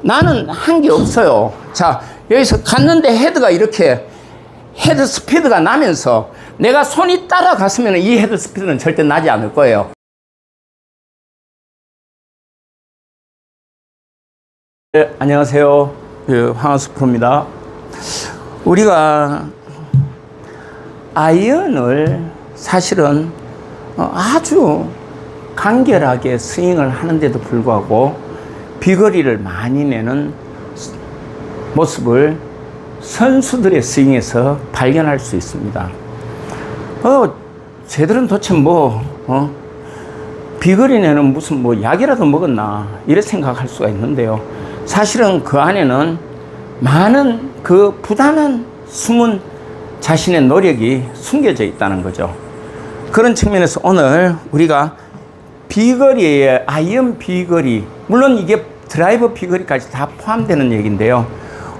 나는 한 게 없어요. 자, 여기서 갔는데 헤드가 이렇게 헤드 스피드가 나면서 내가 손이 따라갔으면 이 헤드 스피드는 절대 나지 않을 거예요. 네, 안녕하세요. 황한수 프로입니다. 우리가 아이언을 사실은 아주 간결하게 스윙을 하는데도 불구하고 비거리를 많이 내는 모습을 선수들의 스윙에서 발견할 수 있습니다. 쟤들은 도대체 비거리 내는 무슨 약이라도 먹었나 이렇게 생각할 수가 있는데요. 사실은 그 안에는 많은 그 부단한 숨은 자신의 노력이 숨겨져 있다는 거죠. 그런 측면에서 오늘 우리가 비거리의 아이언 비거리, 물론 이게 드라이버 비거리까지 다 포함되는 얘기인데요.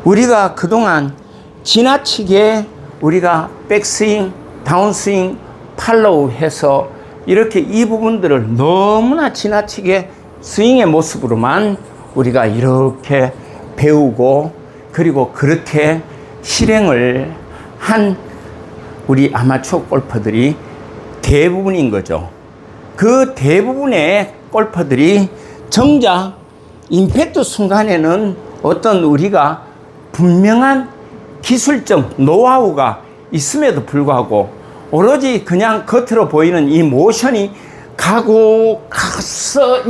우리가 그동안 지나치게 우리가 백스윙, 다운스윙, 팔로우 해서 이렇게 이 부분들을 너무나 지나치게 스윙의 모습으로만 우리가 이렇게 배우고 그리고 그렇게 실행을 한 우리 아마추어 골퍼들이 대부분인 거죠. 그 대부분의 골퍼들이 정작 임팩트 순간에는 어떤 우리가 분명한 기술적 노하우가 있음에도 불구하고 오로지 그냥 겉으로 보이는 이 모션이 가서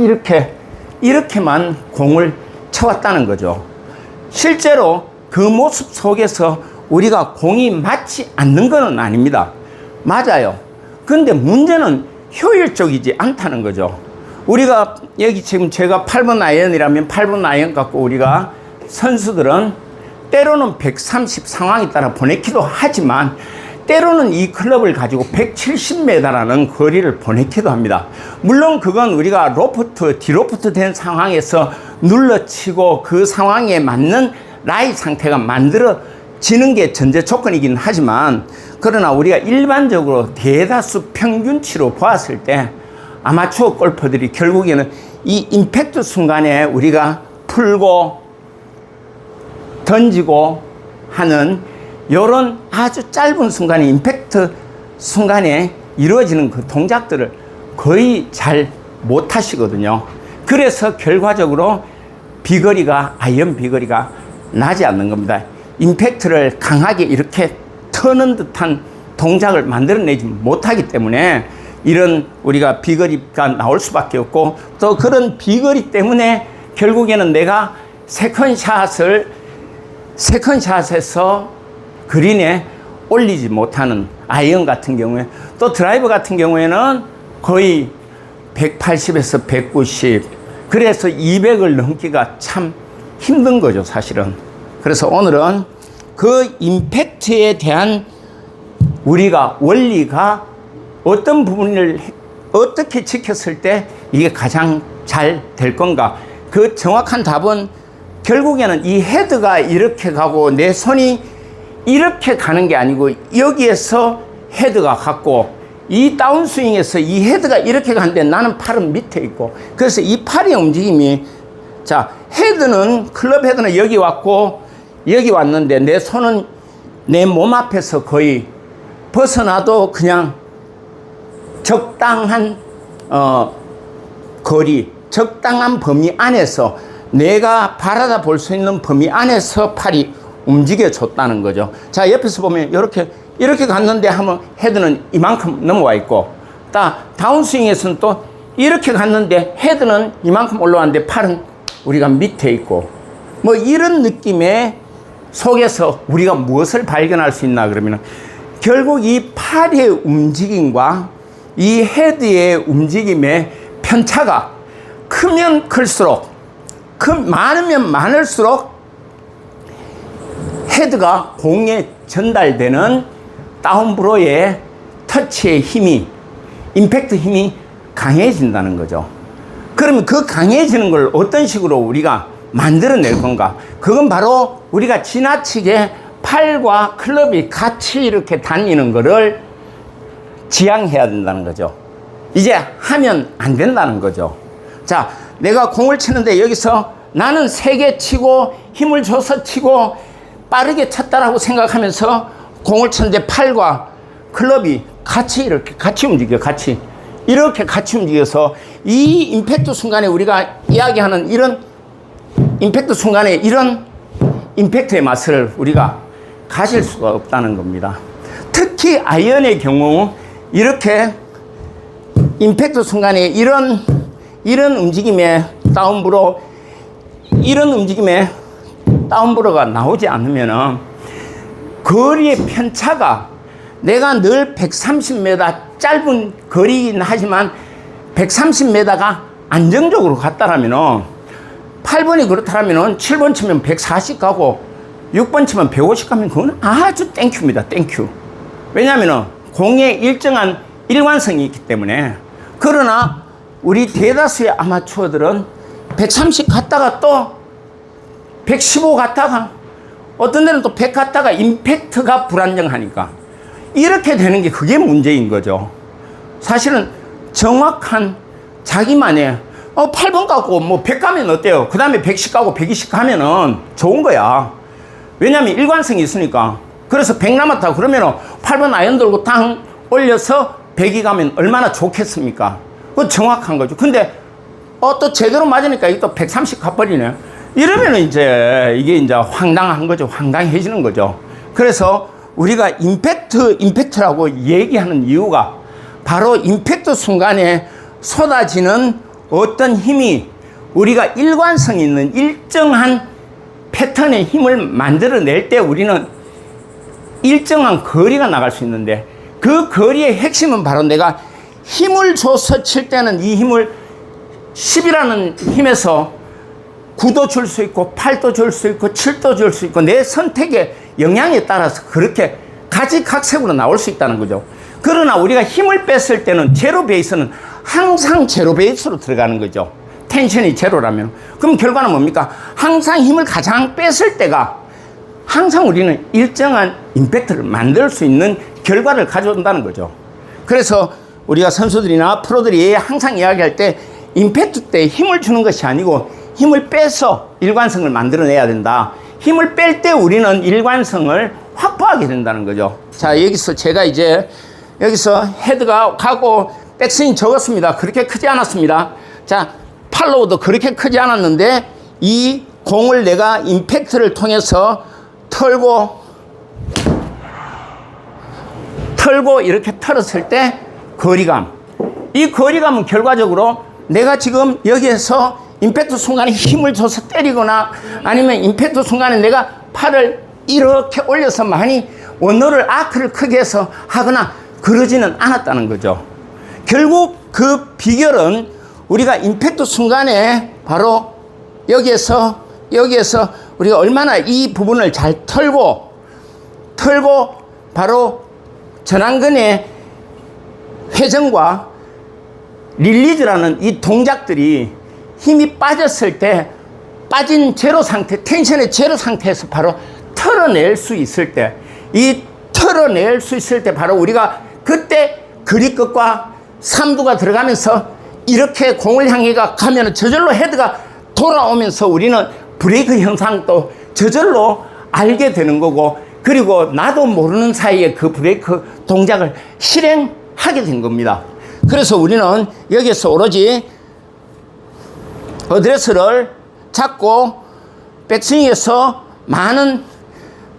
이렇게만 공을 쳐왔다는 거죠. 실제로 그 모습 속에서 우리가 공이 맞지 않는 건 아닙니다. 맞아요. 근데 문제는 효율적이지 않다는 거죠. 우리가 여기 지금 제가 8번 아이언이라면 8번 아이언 갖고 우리가 선수들은 때로는 130 상황에 따라 보내기도 하지만 때로는 이 클럽을 가지고 170m라는 거리를 보내기도 합니다. 물론 그건 우리가 로프트, 디로프트 된 상황에서 눌러치고 그 상황에 맞는 라이 상태가 만들어지는 게 전제 조건이긴 하지만 그러나 우리가 일반적으로 대다수 평균치로 보았을 때 아마추어 골퍼들이 결국에는 이 임팩트 순간에 우리가 풀고 던지고 하는 이런 아주 짧은 순간에 임팩트 순간에 이루어지는 그 동작들을 거의 잘 못 하시거든요. 그래서 결과적으로 비거리가 아이언 비거리가 나지 않는 겁니다. 임팩트를 강하게 이렇게 터는 듯한 동작을 만들어내지 못하기 때문에 이런 우리가 비거리가 나올 수밖에 없고 또 그런 비거리 때문에 결국에는 내가 세컨샷에서 그린에 올리지 못하는 아이언 같은 경우에 또 드라이버 같은 경우에는 거의 180에서 190 그래서 200을 넘기가 참 힘든 거죠 사실은. 그래서 오늘은 그 임팩트에 대한 우리가 원리가 어떤 부분을 어떻게 지켰을 때 이게 가장 잘 될 건가 그 정확한 답은 결국에는 이 헤드가 이렇게 가고 내 손이 이렇게 가는 게 아니고 여기에서 헤드가 갔고 이 다운스윙에서 이 헤드가 이렇게 가는데 나는 팔은 밑에 있고 그래서 이 팔의 움직임이 자 헤드는 클럽 헤드는 여기 왔고 여기 왔는데 내 손은 내 몸 앞에서 거의 벗어나도 그냥 적당한 거리 적당한 범위 안에서 내가 바라다 볼 수 있는 범위 안에서 팔이 움직여줬다는 거죠. 자, 옆에서 보면 이렇게 갔는데 하면 헤드는 이만큼 넘어와 있고, 다운스윙에서는 또 이렇게 갔는데 헤드는 이만큼 올라왔는데 팔은 우리가 밑에 있고, 이런 느낌의 속에서 우리가 무엇을 발견할 수 있나 그러면 결국 이 팔의 움직임과 이 헤드의 움직임의 편차가 크면 클수록 많으면 많을수록 헤드가 공에 전달되는 다운브로의 터치의 힘이 임팩트 힘이 강해진다는 거죠. 그러면 그 강해지는 걸 어떤 식으로 우리가 만들어낼 건가? 그건 바로 우리가 지나치게 팔과 클럽이 같이 이렇게 다니는 거를 지양해야 된다는 거죠. 이제 하면 안 된다는 거죠. 자, 내가 공을 치는데 여기서 나는 세게 치고 힘을 줘서 치고 빠르게 쳤다라고 생각하면서 공을 쳤는데 팔과 클럽이 같이 움직여, 이렇게 같이 움직여서 이 임팩트 순간에 우리가 이야기하는 이런 임팩트 순간에 이런 임팩트의 맛을 우리가 가질 수가 없다는 겁니다. 특히 아이언의 경우 이렇게 임팩트 순간에 이런 움직임의 다운브로가 나오지 않으면은 거리의 편차가 내가 늘 130m 짧은 거리이긴 하지만 130m가 안정적으로 갔다라면은 8번이 그렇다라면은 7번 치면 140 가고 6번 치면 150 가면 그건 아주 땡큐입니다. 땡큐. 왜냐하면은 공에 일정한 일관성이 있기 때문에. 그러나 우리 대다수의 아마추어들은 130 갔다가 또 115 갔다가 어떤 데는 또 100 갔다가 임팩트가 불안정하니까 이렇게 되는 게 그게 문제인 거죠. 사실은 정확한 자기만의 8번 가고 뭐 100 가면 어때요? 그 다음에 110 가고 120 가면은 좋은 거야. 왜냐면 일관성이 있으니까. 그래서 100 남았다 그러면은 8번 아이언 들고 탕 올려서 100이 가면 얼마나 좋겠습니까? 그건 정확한 거죠. 근데 또 제대로 맞으니까 이게 또 130 가버리네. 이러면은 이제 이게 이제 황당한 거죠. 황당해지는 거죠. 그래서 우리가 임팩트라고 얘기하는 이유가 바로 임팩트 순간에 쏟아지는 어떤 힘이 우리가 일관성 있는 일정한 패턴의 힘을 만들어낼 때 우리는 일정한 거리가 나갈 수 있는데 그 거리의 핵심은 바로 내가 힘을 줘서 칠 때는 이 힘을 10이라는 힘에서 9도 줄 수 있고 8도 줄 수 있고 7도 줄 수 있고 내 선택의 영향에 따라서 그렇게 가지각색으로 나올 수 있다는 거죠. 그러나 우리가 힘을 뺐을 때는 제로 베이스는 항상 제로 베이스로 들어가는 거죠. 텐션이 제로라면. 그럼 결과는 뭡니까? 항상 힘을 가장 뺐을 때가 항상 우리는 일정한 임팩트를 만들 수 있는 결과를 가져온다는 거죠. 그래서 우리가 선수들이나 프로들이 항상 이야기할 때 임팩트 때 힘을 주는 것이 아니고 힘을 빼서 일관성을 만들어내야 된다. 힘을 뺄 때 우리는 일관성을 확보하게 된다는 거죠. 자, 여기서 제가 이제 여기서 헤드가 가고 백스윙 적었습니다. 그렇게 크지 않았습니다. 자, 팔로우도 그렇게 크지 않았는데 이 공을 내가 임팩트를 통해서 털고 이렇게 털었을 때 거리감. 이 거리감은 결과적으로 내가 지금 여기에서 임팩트 순간에 힘을 줘서 때리거나 아니면 임팩트 순간에 내가 팔을 이렇게 올려서 많이 원로를 아크를 크게 해서 하거나 그러지는 않았다는 거죠. 결국 그 비결은 우리가 임팩트 순간에 바로 여기에서 우리가 얼마나 이 부분을 잘 털고 바로 전완근의 회전과 릴리즈라는 이 동작들이 힘이 빠졌을 때 빠진 제로 상태, 텐션의 제로 상태에서 바로 털어낼 수 있을 때, 이 털어낼 수 있을 때 바로 우리가 그때 그립끝과 삼두가 들어가면서 이렇게 공을 향해 가면 저절로 헤드가 돌아오면서 우리는 브레이크 현상도 저절로 알게 되는 거고, 그리고 나도 모르는 사이에 그 브레이크 동작을 실행하게 된 겁니다. 그래서 우리는 여기서 오로지 어드레스를 잡고 백스윙에서 많은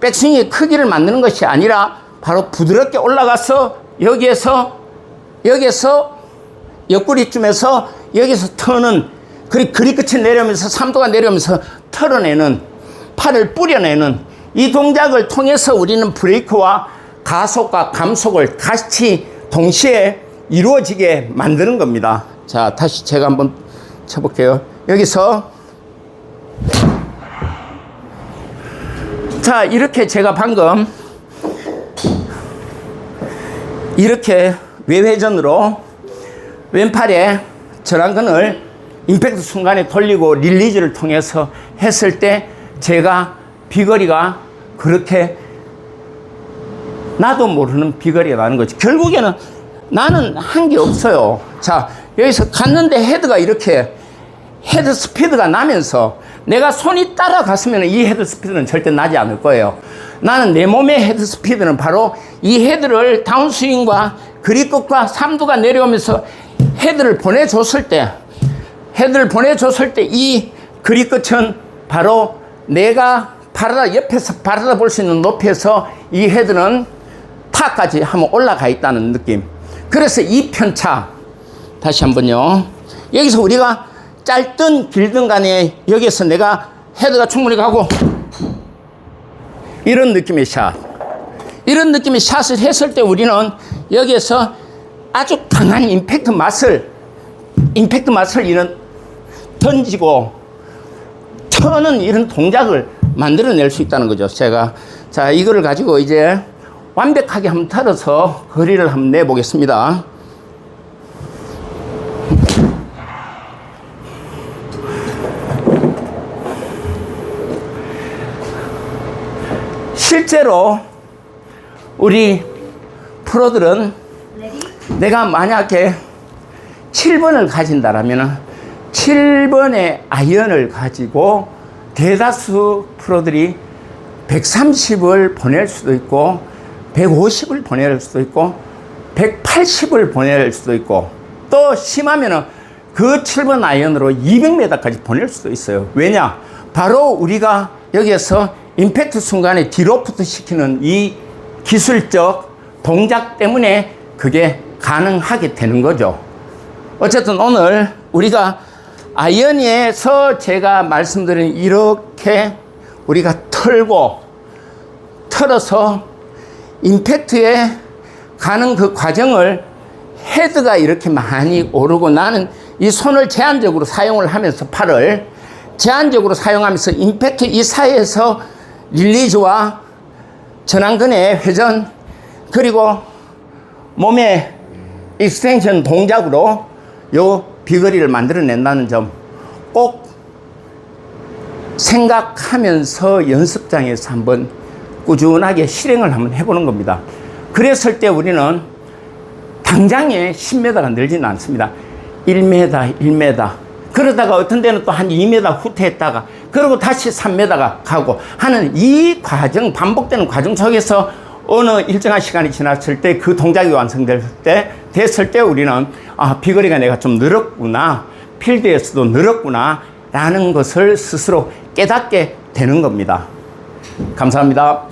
백스윙의 크기를 만드는 것이 아니라 바로 부드럽게 올라가서 여기에서 옆구리쯤에서 여기서 터는, 그립 끝이 내려오면서 3도가 내려오면서 털어내는, 팔을 뿌려내는 이 동작을 통해서 우리는 브레이크와 가속과 감속을 같이 동시에 이루어지게 만드는 겁니다. 자, 다시 제가 한번 쳐볼게요. 여기서 자, 이렇게 제가 방금 이렇게 외회전으로 왼팔에 전완근을 임팩트 순간에 돌리고 릴리즈를 통해서 했을 때 제가 비거리가 그렇게 나도 모르는 비거리가 나는 거지. 결국에는 나는 한 게 없어요. 자, 여기서 갔는데 헤드가 이렇게 헤드 스피드가 나면서 내가 손이 따라갔으면 이 헤드 스피드는 절대 나지 않을 거예요. 나는 내 몸의 헤드 스피드는 바로 이 헤드를 다운스윙과 그립 끝과 3두가 내려오면서 헤드를 보내줬을 때 이 그립 끝은 바로 내가 옆에서 바라다 볼 수 있는 높이에서 이 헤드는 타까지 한번 올라가 있다는 느낌. 그래서 이 편차, 다시 한번요. 여기서 우리가 짧든 길든 간에 여기서 내가 헤드가 충분히 가고 이런 느낌의 샷. 이런 느낌의 샷을 했을 때 우리는 여기에서 아주 강한 임팩트 맛을 이런 던지고 터는 이런 동작을 만들어낼 수 있다는 거죠. 자, 이거를 가지고 이제 완벽하게 한번 털어서 거리를 한번 내보겠습니다. 실제로 우리 프로들은 내가 만약에 7번을 가진다라면 7번의 아이언을 가지고 대다수 프로들이 130을 보낼 수도 있고 150을 보낼 수도 있고 180을 보낼 수도 있고 또 심하면은 그 7번 아이언으로 200m까지 보낼 수도 있어요. 왜냐? 바로 우리가 여기에서 임팩트 순간에 디로프트 시키는 이 기술적 동작 때문에 그게 가능하게 되는 거죠. 어쨌든 오늘 우리가 아이언에서 제가 말씀드린 이렇게 우리가 털어서 임팩트에 가는 그 과정을 헤드가 이렇게 많이 오르고 나는 이 손을 제한적으로 사용을 하면서 팔을 제한적으로 사용하면서 임팩트 이 사이에서 릴리즈와 전완근의 회전 그리고 몸의 익스텐션 동작으로 요 비거리를 만들어낸다는 점 꼭 생각하면서 연습장에서 한번 꾸준하게 실행을 한번 해보는 겁니다. 그랬을 때 우리는 당장에 10m가 늘지는 않습니다. 1m, 1m. 그러다가 어떤 데는 또 한 2m 후퇴했다가 그리고 다시 3m가 가고 하는 이 과정, 반복되는 과정 속에서 어느 일정한 시간이 지났을 때 그 동작이 됐을 때 우리는 비거리가 내가 좀 늘었구나. 필드에서도 늘었구나. 라는 것을 스스로 깨닫게 되는 겁니다. 감사합니다.